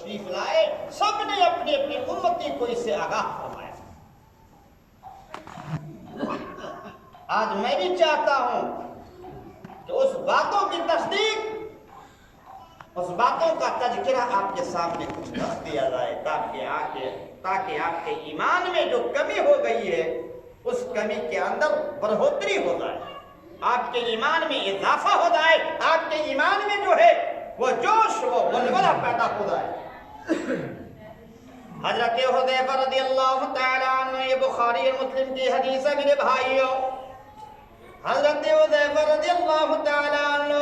تشریف لائے، سب نے اپنی اپنی امتی کو اس سے آگاہ فرمایا۔ آج میں بھی چاہتا ہوں کہ اس باتوں کی تصدیق، اس باتوں کا تذکرہ آپ کے سامنے کچھ رکھ دیا جائے تاکہ آپ کے ایمان میں جو کمی ہو گئی ہے اس کمی کے اندر بڑھوتری ہو جائے، آپ کے ایمان میں اضافہ ہو جائے، آپ کے ایمان میں جو ہے وہ جوش و ولولہ پیدا ہو جائے۔ حضرت حذیفہ رضی اللہ تعالی عنہ، یہ بخاری اور مسلم کی حدیث ہے میرے بھائیوں، حضرت حذیفہ رضی اللہ تعالی عنہ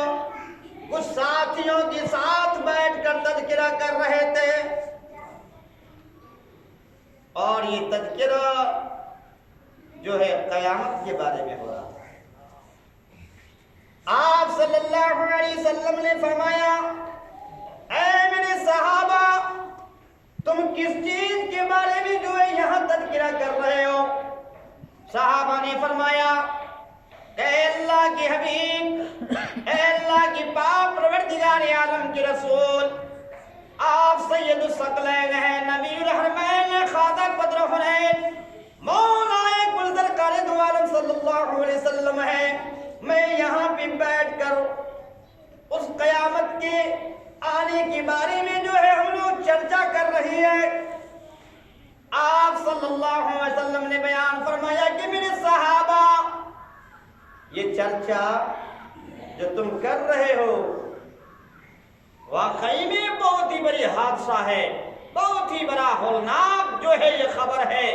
کچھ ساتھیوں کے ساتھ بیٹھ کر تذکرہ کر رہے تھے، اور یہ تذکرہ جو ہے قیامت کے بارے میں ہو رہا ہے۔ آپ صلی اللہ علیہ وسلم نے فرمایا، اے میرے صحابہ، تم کس چیز کے بارے میں جو ہے یہاں تذکرہ کر رہے ہو؟ صحابہ نے فرمایا، اے اللہ کے حبیب، اے اللہ کی پاک پروردگار عالم کے رسول، آپ سید الثقلین ہیں، نبی الحرمین، خواجہ قدر حنین، مولا کل سرکار دو عالم صلی اللہ علیہ وسلم ہے، میں یہاں پہ بیٹھ کر اس قیامت کے آنے کے بارے میں جو ہے ہم لوگ چرچا کر رہی ہے۔ آپ صلی اللہ علیہ وسلم نے بیان فرمایا کہ میرے صحابہ، یہ چرچا جو تم کر رہے ہو واقعی میں بہت ہی بڑی حادثہ ہے، بہت ہی بڑا ہولناک جو ہے یہ خبر ہے،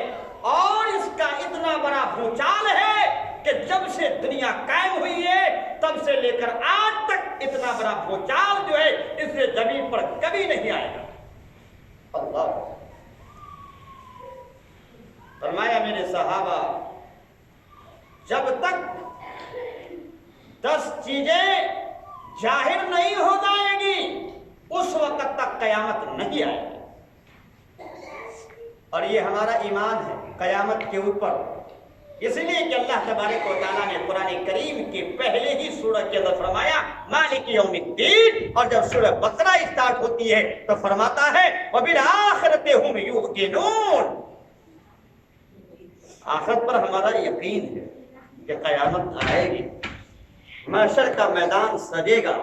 اور اس کا اتنا بڑا بھوچال ہے کہ جب سے دنیا قائم ہوئی ہے تب سے لے کر آج تک اتنا بڑا بھوچال جو ہے اس سے زمین پر کبھی نہیں آئے گا۔ اللہ فرمایا، میرے صحابہ، جب تک 10 چیزیں ظاہر نہیں ہو جائیں گی اس وقت تک قیامت نہیں آئے گی، اور یہ ہمارا ایمان ہے قیامت کے اوپر۔ اس لیے کہ اللہ تبارک و تعالیٰ نے قرآن کریم کے پہلے ہی سورہ کے اندر فرمایا مالک یوم الدین، اور جب سورہ بقرہ اسٹارٹ ہوتی ہے تو فرماتا ہے وبالآخرۃ ھم یوقنون، آخرت پر ہمارا یقین ہے کہ قیامت آئے گی، محشر کا میدان سجے گا۔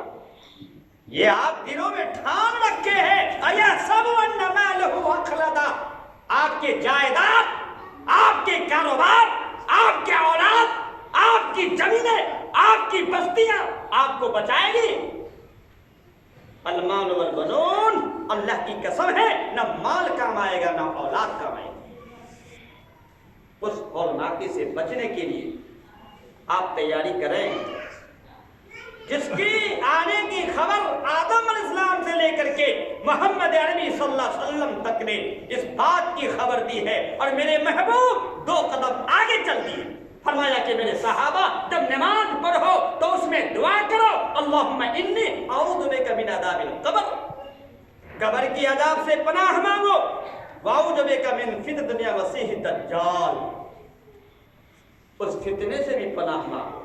یہ آپ دلوں میں ٹھان رکھے ہیں، ایحسب ان مالہ اخلدا، آپ کے جائیداد، آپ کے کاروبار، آپ کے اولاد، آپ کی زمینیں، آپ کی بستیاں آپ کو بچائے گی؟ المال والبنون، اللہ کی قسم ہے نہ مال کام آئے گا نہ اولاد کام آئے گی۔ اس ہولناکی سے بچنے کے لیے آپ تیاری کریں، جس کی آنے کی خبر آدم علیہ السلام سے لے کر کے محمد عربی صلی اللہ علیہ وسلم تک نے اس بات کی خبر دی ہے، اور میرے محبوب 2 قدم آگے چل دیے۔ فرمایا کہ میرے صحابہ، جب نماز پڑھو تو اس میں دعا کرو، اللہم انی اعوذ بک من عذاب القبر، قبر کی عذاب سے پناہ مانگو، واعوذ بک من فتنۃ الدنیا ومسیح الدجال، اس فتنے سے بھی پناہ مانگو۔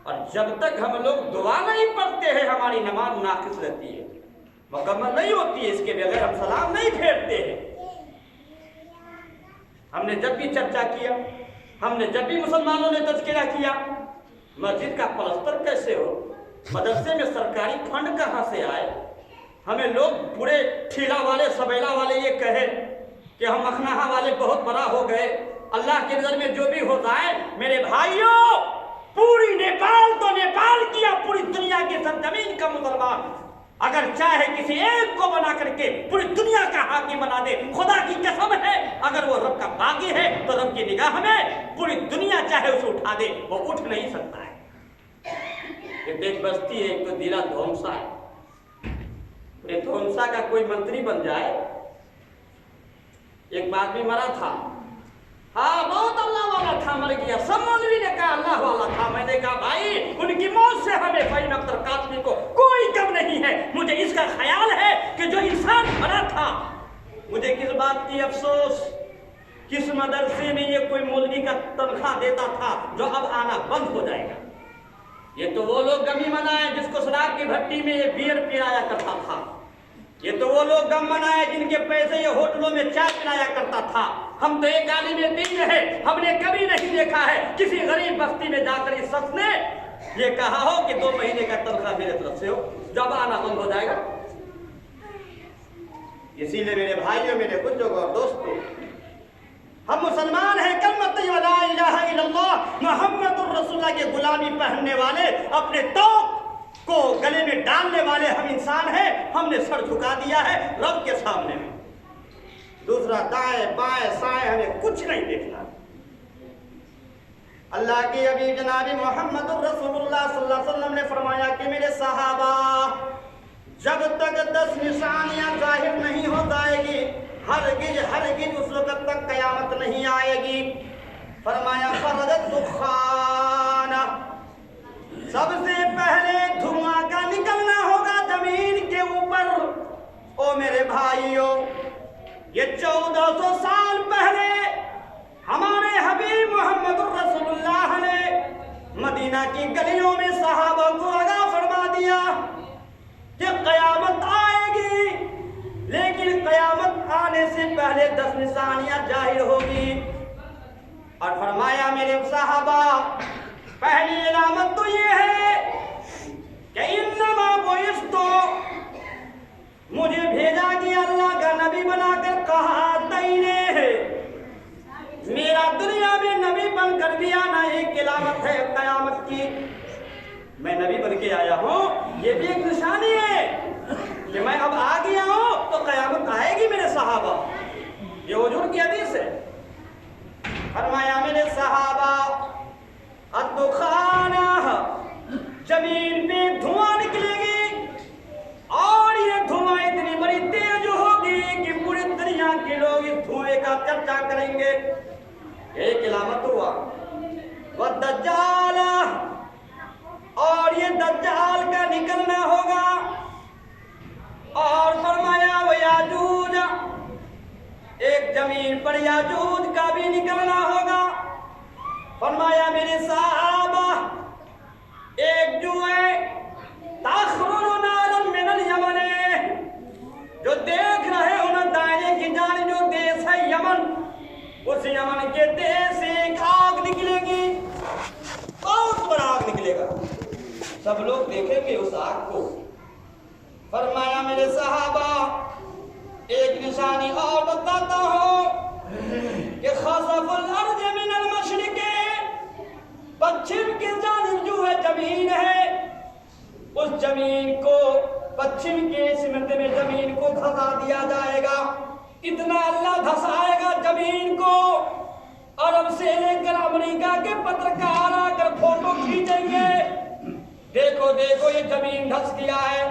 اور جب تک ہم لوگ دعا نہیں پڑھتے ہیں ہماری نماز ناقص رہتی ہے، مکمل نہیں ہوتی ہے، اس کے بغیر ہم سلام نہیں پھیرتے ہیں۔ ہم نے جب بھی چرچا کیا، ہم نے جب بھی مسلمانوں نے تذکرہ کیا، مسجد کا پلستر کیسے ہو، مدرسے میں سرکاری فنڈ کہاں سے آئے، ہمیں لوگ پورے ٹھیلا والے سبیلا والے یہ کہے کہ ہم مکھنہا والے بہت بڑا ہو گئے، اللہ کی نظر میں جو بھی ہوتا ہے، میرے بھائیوں، پوری نیپال تو نیپال کیا، پوری دنیا کی سرزمین کا مسلمان اگر چاہے کسی ایک کو بنا کر کے پوری دنیا کا حاکم بنا دے، خدا کی قسم ہے اگر وہ رب کا باغی ہے تو رب کی نگاہ میں پوری دنیا چاہے اسے اٹھا دے، وہ اٹھ نہیں سکتا ہے۔ ایک بستی ہے، ایک تو ضلع دھونسا ہے، دھونسا کا کوئی منتری بن جائے، ایک آدمی مرا تھا، ہاں بہت اللہ والا تھا، مر گیا، سب مولوی نے کہا اللہ والا تھا، میں نے کہا بھائی ان کی موت سے ہمیں فہیم اختر قاسمی کو کوئی غم نہیں ہے، مجھے اس کا خیال ہے کہ جو انسان مرا تھا، مجھے کس بات کی افسوس، کس مدرسے میں یہ کوئی مولوی کا تنخواہ دیتا تھا جو اب آنا بند ہو جائے گا۔ یہ تو وہ لوگ غمی منائے جس کو شراب کی بھٹی میں یہ بیئر پلایا کرتا تھا، یہ تو وہ لوگ غم منائے جن کے پیسے یہ ہوٹلوں میں چائے پلایا کرتا تھا. ہم تو ایک عالم دین ہے, ہم نے کبھی نہیں دیکھا ہے کسی غریب بستی میں جا کر اس شخص نے یہ کہا ہو کہ 2 مہینے کا تنخواہ میرے طرف سے ہو, جب آنا بند ہو جائے گا. اسی لیے میرے بھائیوں, میرے بزرگوں اور دوستوں, ہم مسلمان ہیں, کلمۃ طیبہ لا الہ الا اللہ محمد الرسول اللہ کے غلامی پہننے والے, اپنے توق کو گلے میں ڈالنے والے ہم انسان ہیں. ہم نے سر جھکا دیا ہے رب کے سامنے میں. دوسرا دائیں بائیں سائیں ہمیں کچھ نہیں دیکھنا. اللہ کے حبیب جناب محمد الرسول اللہ صلی اللہ علیہ وسلم نے فرمایا کہ میرے صحابہ, جب تک 10 نشانیاں ظاہر نہیں ہو جائے گی ہرگز اس وقت تک قیامت نہیں آئے گی. فرمایا فرجت دخان, سب سے پہلے دھواں کا نکلنا ہوگا زمین کے اوپر. او میرے بھائیوں, یہ 1400 سال پہلے ہمارے حبیب محمد الرسول اللہ نے مدینہ کی گلیوں میں صحابہ کو آگاہ فرما دیا کہ قیامت آئے گی, لیکن قیامت آنے سے پہلے 10 نشانیاں ظاہر ہوگی. اور فرمایا میرے صحابہ, پہلی علامت تو یہ ہے کہ انما بعثتو, مجھے بھیجا گیا اللہ کا نبی بنا کر, کہا تینے ہے میرا دنیا میں نبی بن کر بھی آنا ایک علامت ہے قیامت کی. میں نبی بن کے آیا ہوں, یہ بھی ایک نشانی ہے کہ میں اب آ گیا ہوں تو قیامت آئے گی میرے صحابہ. یہ حضور کی حدیث ہے. فرمایا میرے صحابہ, الدخانہ, زمین پہ دھواں نکلے گی, اور یہ دھواں اتنی بڑی تیز ہوگی کہ پوری دنیا کے لوگ اس دھوئے کا چرچا کریں گے. ایک علامت ہوا. والدجال, اور یہ دجال کا نکلنا ہوگا. اور فرمایا وہ یاجوج, ایک زمین پر یاجوج کا بھی نکلنا ہوگا. فرمایا میرے صحابہ, ایک جو ہے تخرج نارا من الیمن, جو دیکھ رہے ہو نا دائیں کی جانب جو دیش ہے یمن, اس یمن کے دیش سے ایک آگ نکلے گی, بہت بڑا آگ نکلے گا, سب لوگ دیکھیں گے اس آگ کو. فرمایا میرے صحابہ, ایک نشانی اور بتاتا ہوں کہ خسف الارض من المشرق, پچھم کی جانب جو ہے زمین ہے, اس زمین کو پچھم کے سمت میں زمین کو دھسا دیا جائے گا. اتنا اللہ دھسائے گا زمین کو, عرب سے لے کر امریکہ کے پترکار آ کر فوٹو کھینچیں گے, دیکھو دیکھو یہ زمین دھس گیا ہے.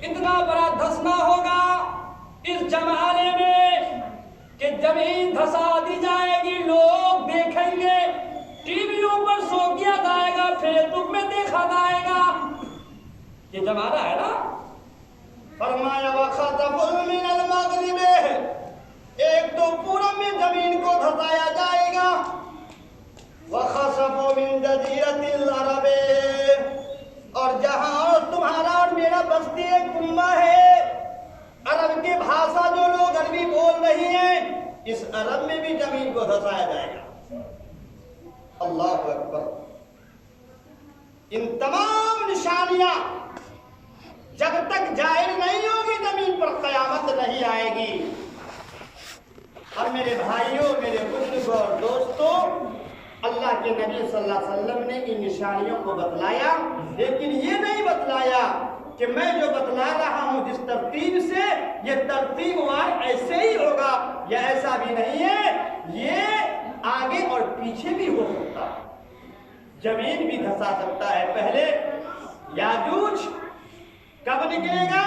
اتنا بڑا دھسنا ہوگا اس زمانے میں کہ زمین دھسا دی جائے گی, لوگ دیکھیں گے, ٹی ویوں پر شو کیا جائے گا, فیس بک میں دیکھا جائے گا. یہ زمانہ ہے نا. فرمایا وخسف من المغرب, ایک تو پورب میں زمین کو دھسایا جائے گا. وخسف من جزیرۃ العرب, اور جہاں تمہارا اور میرا بستی ایک کنبہ ہے, عرب کی بھاشا جو لوگ عربی بول رہی ہیں, اس عرب میں بھی زمین کو دھسایا جائے گا. اللہ اکبر. ان تمام نشانیاں جب تک ظاہر نہیں ہوگی زمین پر قیامت نہیں آئے گی. اور میرے بھائیوں, میرے بزرگوں اور دوستوں, اللہ کے نبی صلی اللہ علیہ وسلم نے ان نشانیوں کو بتلایا, لیکن یہ نہیں بتلایا کہ میں جو بتلا رہا ہوں جس ترتیب سے, یہ ترتیب وار ایسے ہی ہوگا, یا ایسا بھی نہیں ہے, یہ آگے اور پیچھے بھی ہو سکتا ہے. زمین بھی دھسا سکتا ہے. پہلے یاجوج کب نکلے گا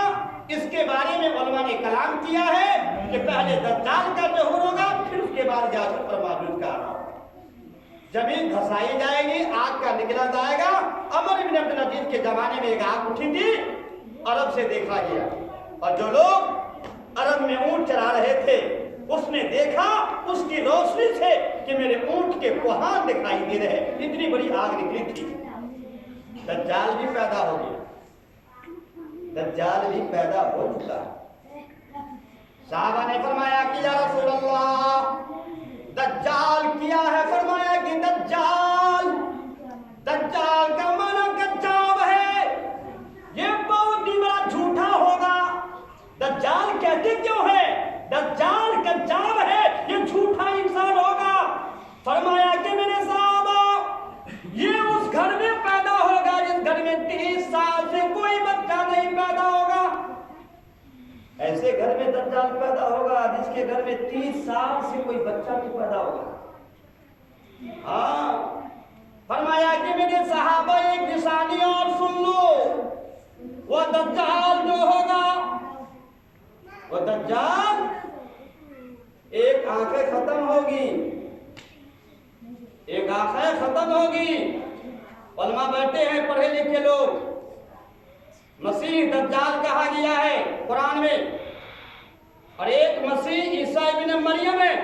اس کے بارے میں علماء نے کلام کیا ہے کہ پہلے دجال کا ظہور ہوگا, پھر اس کے بعد یاجوج اور ماجوج کا آنا. زمین دھسائی جائے گی, آگ کا نکلا جائے گا. عمر بن عبد العزیز کے زمانے میں ایک آگ اٹھی تھی, عرب سے دیکھا گیا, اور جو لوگ عرب میں اونٹ چرا رہے تھے اس نے دیکھا, اس کی روشنی سے کہ میرے اونٹ کے کوہان دکھائی دے رہے, اتنی بڑی آگ نکلی تھی. دجال بھی پیدا ہو گیا, دجال بھی پیدا ہو چکا ہے. صحابہ نے فرمایا کہ یا رسول اللہ دجال کیا ہے؟ فرمایا کہ دجال کا معنی کذاب ہے، یہ بہت ہی بڑا جھوٹا ہوگا۔ دجال کہتے کیوں ہے؟ دجال کذاب ہے، یہ جھوٹا انسان ہوگا۔ فرمایا کہ میرے صحابہ یہ اس گھر میں پیدا ہوگا جس گھر میں 30 سال سے کوئی بچہ نہیں پیدا ہوگا۔ ایسے گھر میں دجال پیدا ہوگا جس کے گھر میں 30 سال سے کوئی بچہ نہیں پیدا ہوگا۔ ہاں، فرمایا کہ میرے صحابہ ایک نشانی اور سن لو، وہ دجال جو ہوگا، وہ دجال ایک آنکھیں ختم ہوگی، ایک آنکھیں ختم ہوگی۔ علماء بیٹھے ہیں پڑھے لکھے لوگ، مسیح دجال کہا گیا ہے قرآن میں، اور ایک مسیح عیسیٰ ابن مریم ہے۔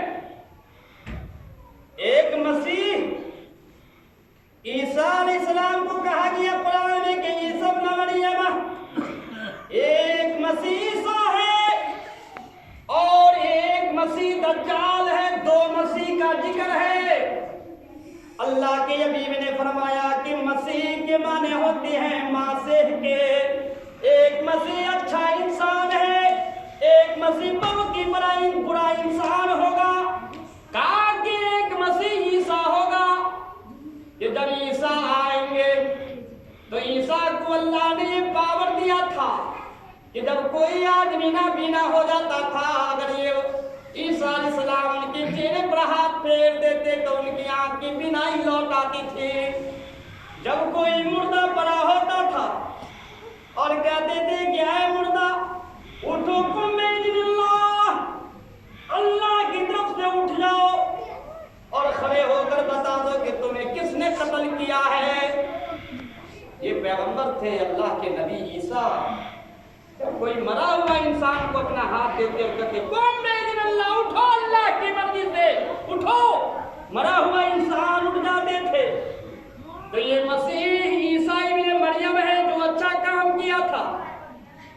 ایک مسیح عیسیٰ علیہ السلام کو کہا گیا قرآن میں کہ عیسیٰ ابن مریم، ایک مسیح عیسیٰ ہے اور ایک مسیح دجال ہے، دو مسیح کا ذکر ہے۔ اللہ کے حبیب نے فرمایا کہ مسیح کے معنی ہوتے ہیں مسیح کے، ایک مسیح اچھا انسان ہے، ایک مسیح بہت ہی برا انسان ہوگا۔ کہا کہ ایک مسیح عیسیٰ ہوگا کہ جب عیسیٰ آئیں گے تو عیسیٰ کو اللہ نے یہ پاور دیا تھا کہ جب کوئی آدمی نابینا ہو جاتا تھا، اگر یہ عیسیٰ علیہ السلام ان کے چہرے پر ہاتھ پھیر دیتے تو ان کی آنکھ کی بینائی لوٹ آتی تھی۔ جب کوئی مردہ پڑا ہوتا تھا اور کہتے تھے کہ اے مردہ اٹھو قم بإذن اللہ، اللہ کی طرف سے اٹھ جاؤ اور کھڑے ہو کر بتا دو کہ تمہیں کس نے قتل کیا ہے۔ یہ پیغمبر تھے اللہ کے نبی عیسیٰ۔ جب کوئی مرا ہوا انسان کو اپنا ہاتھ دیتے اور کہتے قم بإذن اللہ، اٹھو اللہ کی مرضی سے اٹھو، مرا ہوا انسان اٹھ جاتے تھے۔ تو یہ مسیح عیسیٰ ابن مریم ہے جو اچھا کام کیا تھا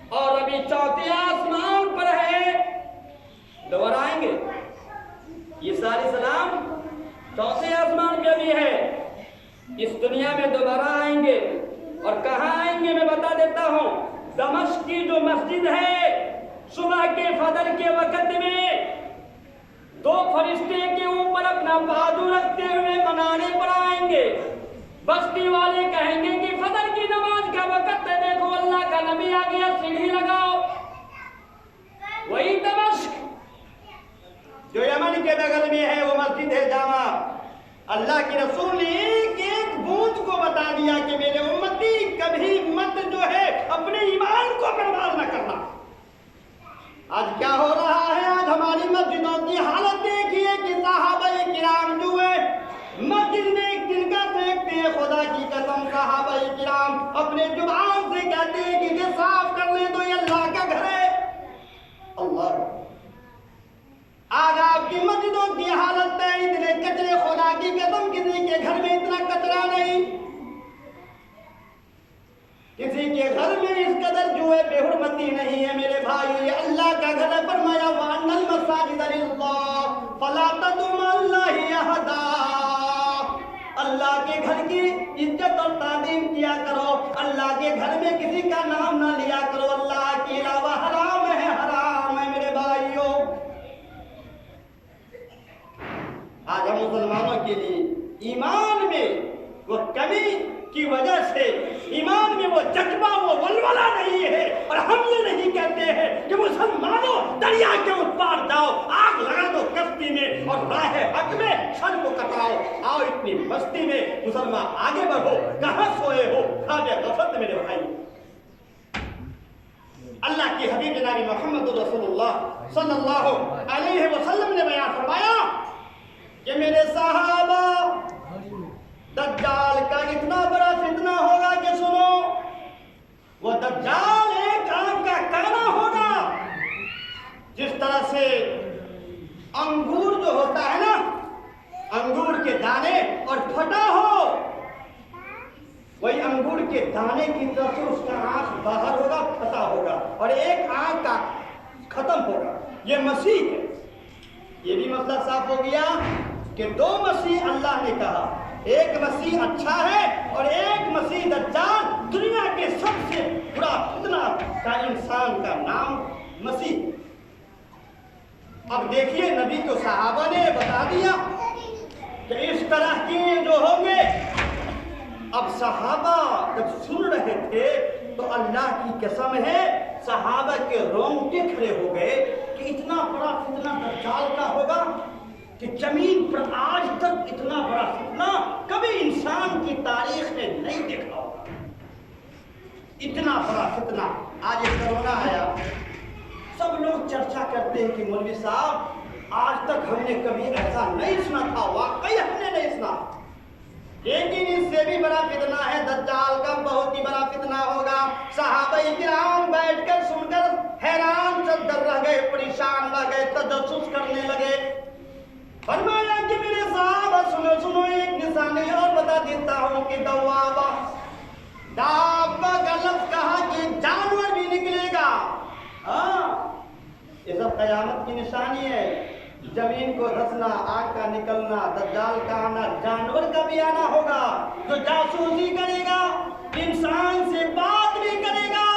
اور ابھی چوتھے آسمان پر ہے، دوبارہ آئیں گے۔ عیسیٰ علیہ السلام چوتھے آسمان پہ بھی ہے، اس دنیا میں دوبارہ آئیں گے۔ اور کہاں آئیں گے میں بتا دیتا ہوں، دمشق کی جو مسجد ہے، صبح کے فجر کے وقت میں دو فرشتے کے اوپر اپنا بازو رکھتے ہوئے منارے پر آئیں گے۔ بستی والے کہیں گے کہ فجر کی نماز کا وقت ہے، دیکھو اللہ کا نبی آ گیا، سیڑھی لگاؤ۔ وہی دمشق جو یمن کے بغل میں ہے وہ مسجد ہے جامع۔ اللہ کے رسول نے ایک ایک بوجھ کو بتا دیا کہ میرے امتی کبھی مت جو ہے اپنے ایمان کو برباد نہ کرنا۔ آج کیا ہو رہا ہے؟ آج ہماری مسجدوں کی حالت دیکھیے کہ صحابہ کرام جو ہے مسجد میں ایک دن کا پھینکتے ہیں، خدا کی قسم صحابہ کرام اپنے زبان سے کہتے ہیں کہ یہ صاف کر لیں تو یہ اللہ کا گھر ہے۔ اللہ، آج آپ کی مسجدوں کی حالت ہے اتنے کچرے، خدا کی قسم کسی کے گھر میں اتنا کچرا نہیں، کسی کے گھر میں اس قدر جو ہے بے حرمتی نہیں ہے۔ میرے بھائی، یہ اللہ کا گھر ہے، فرمایا وَأَنَّ الْمَسَاجِدَ لِلَّهِ فَلَا تَدْعُوا مَعَ اللَّهِ أَحَدًا۔ اللہ کے گھر کی عزت اور تعظیم کیا کرو، اللہ کے گھر میں کسی کا نام نہ لیا کرو، اللہ کے علاوہ حرام ہے، حرام ہے میرے بھائیوں۔ آج ہم مسلمانوں کے لیے ایمان میں وہ کمی کی وجہ سے، ایمان میں وہ جذبہ، وہ ولولہ نہیں ہے، اور ہم یہ نہیں کہتے ہیں کہ مسلمانوں دریا کے اس پار جاؤ، آگ لگا دو کشتی میں اور راہ حق میں سر کو کٹاؤ، آؤ اتنی بستی میں مسلمان آگے بڑھو، کہاں سوئے ہو خواب غفلت میرے بھائی۔ اللہ کے حبیب جناب محمد رسول اللہ صلی اللہ علیہ وسلم نے بیان فرمایا کہ میرے صحابہ دجال کا اتنا بڑا فتنہ ہوگا کہ سنو، وہ دجال ایک آنکھ کا کانا ہوگا، جس طرح سے انگور جو ہوتا ہے نا، انگور کے دانے اور پھٹا ہو، وہی انگور کے دانے کی طرف سے اس کا آنکھ باہر ہوگا، پھٹا ہوگا، اور ایک آنکھ کا ختم ہوگا۔ یہ مسیح ہے۔ یہ بھی مسئلہ صاف ہو گیا کہ دو مسیح اللہ نے کہا، ایک مسیح اچھا ہے اور ایک مسیح دجال، دنیا کے سب سے برا فتنہ کا انسان کا نام مسیح۔ اب دیکھیے نبی کو صحابہ نے بتا دیا کہ اس طرح کے جو ہوں گے۔ اب صحابہ جب سن رہے تھے تو اللہ کی قسم ہے صحابہ کے رونگٹے کھڑے ہو گئے کہ اتنا بڑا فتنہ دجال کا ہوگا کہ زمین پر آج تک اتنا بڑا فتنہ کبھی انسان کی تاریخ نے نہیں دیکھا ہوگا۔ اتنا بڑا فتنہ آج یہ کرونا آیا، سب لوگ چرچا کرتے ہیں کہ مولوی صاحب آج تک ہم نے کبھی ایسا نہیں سنا تھا، واقعی ہم نے نہیں سنا، لیکن اس سے بھی بڑا فتنہ ہے دجال کا، بہت ہی بڑا فتنہ ہوگا۔ صحابہ کرام بیٹھ کر سن کر حیران چدر رہ گئے، پریشان رہ گئے، تجسس کرنے لگے۔ فرمایا کہ میرے صحابہ سنو ایک نشانی اور بتا دیتا ہوں کہ دوابہ کا لفظ کہا کہ جانور بھی نکلے گا۔ یہ سب قیامت کی نشانی ہے، زمین کو دھسنا، آگ کا نکلنا، دجال کا آنا، جانور کا بھی آنا ہوگا جو جاسوسی کرے گا، انسان سے بات بھی کرے گا۔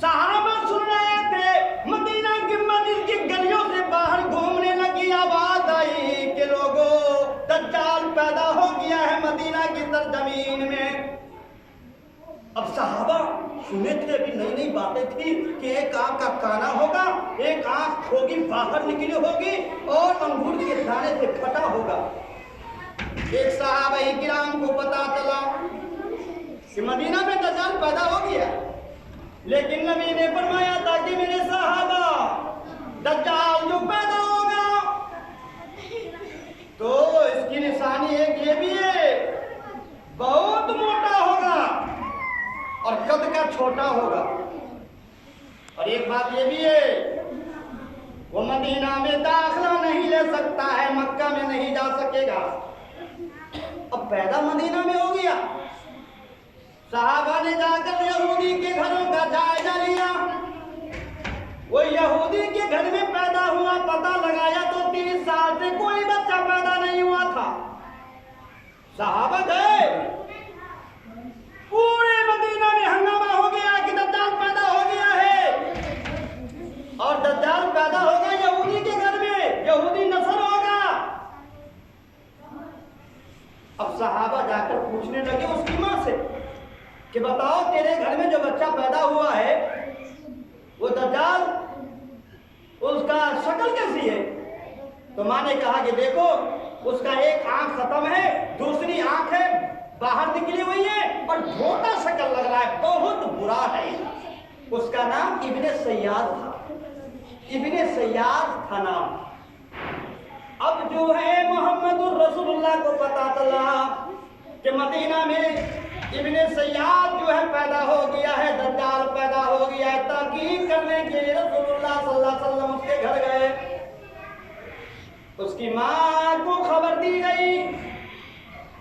صحابہ سن رہے تھے، مدینہ کی مسجد کی گلیوں سے باہر گھومنے لگی، آواز آئی کہ لوگوں دجال پیدا ہو گیا ہے مدینہ کی سرزمین میں۔ اب صحابہ سنے تھے، ابھی نئی نئی باتیں تھی کہ ایک آنکھ کا کانا ہوگا، ایک آنکھ ہوگی باہر نکلی ہوگی اور انگور کے دانے سے پھٹا ہوگا۔ ایک صحابہ کرام کو پتا چلا کہ مدینہ میں دجال پیدا ہو گیا، لیکن نبی نے فرمایا تھا کہ میرے صحابہ دجال جو پیدا ہوگا تو اس کی نشانی ایک یہ بھی ہے، بہت موٹا ہوگا اور قد کا چھوٹا ہوگا، اور ایک بات یہ بھی ہے وہ مدینہ میں داخلہ نہیں لے سکتا ہے، مکہ میں نہیں جا سکے گا۔ اب پیدا مدینہ میں ہو گیا، صحابہ نے جا کر یہودی کے گھروں کا جائزہ لیا، وہ یہودی کے گھر میں پیدا ہوا، پتہ لگایا تو 30 سال سے کوئی بچہ پیدا نہیں ہوا تھا۔ صحابہ گئے، پورے مدینہ میں ہنگامہ ہو گیا کہ دجال پیدا ہو گیا ہے، اور دجال پیدا ہوگا یہودی کے گھر میں، یہودی نسل ہوگا۔ اب صحابہ جا کر پوچھنے لگے اس کی ماں سے کہ بتاؤ تیرے گھر میں جو بچہ پیدا ہوا ہے وہ دجال، اس کا شکل کیسی ہے؟ تو ماں نے کہا کہ دیکھو اس کا ایک آنکھ ختم ہے، دوسری آنکھ ہے باہر نکلی ہوئی ہے اور چھوٹا شکل لگ رہا ہے، بہت برا ہے۔ اس کا نام ابن سیاد تھا، ابن سیاد تھا نام۔ اب جو ہے محمد الرسول اللہ کو پتا چلا کہ مدینہ میں ابن سیاد جو ہے پیدا ہو گیا ہے، دجال پیدا ہو گیا ہے، تحقیق کرنے کے لیے رسول اللہ صلی اللہ علیہ وسلم اس کے گھر گئے۔ اس کی ماں کو خبر دی گئی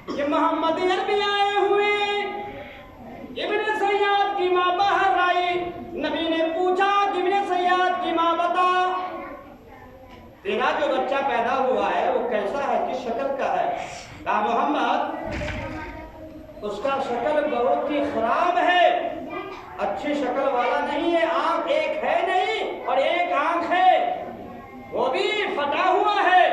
کہ محمد عربی آئے ہوئے۔ ابن سیاد کی ماں باہر آئی، نبی نے پوچھا کہ ابن سیاد کی ماں بتا تیرا جو بچہ پیدا ہوا ہے وہ کیسا ہے، کس شکل کا ہے؟ کہا محمد اس کا شکل بہت ہی خراب ہے، اچھی شکل والا نہیں ہے، آنکھ ایک ہے نہیں اور ایک آنکھ ہے وہ بھی پھٹا ہوا ہے۔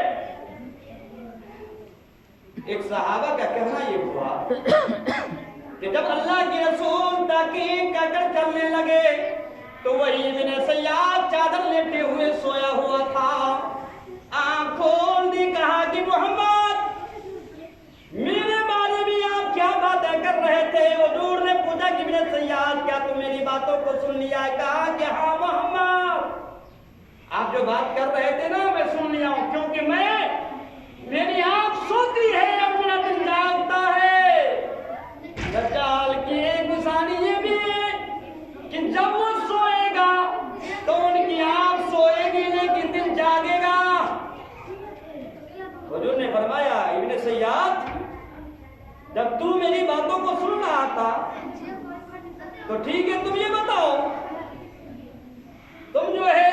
ایک صحابہ کا کہنا یہ ہوا کہ جب اللہ کے رسول تحقیق کر کر چلنے لگے تو وہی ابن سیاد چادر لیٹے ہوئے سویا ہوا تھا، آنکھ کھول دی، کہا کہ محمد میرے بارے میں آپ کیا باتیں کر رہے تھے؟ حضور نے پوچھا کہ ابن سیاد کیا تم میری باتوں کو سن لیا ہے؟ کہا کہ ہاں محمد آپ جو بات کر رہے تھے نا میں سن لیا ہوں، کیونکہ میری آنکھ سوتی ہے اور میرا دل جاگتا ہے۔ دجال کی ایک نشانی یہ بھی ہے کہ جب وہ سوئے گا تو ان کی آنکھ سوئے گی لیکن دل جاگے گا۔ حضور نے فرمایا ابن سیاد جب تو میری باتوں کو سن رہا تھا تو ٹھیک ہے، تم یہ بتاؤ تم جو ہے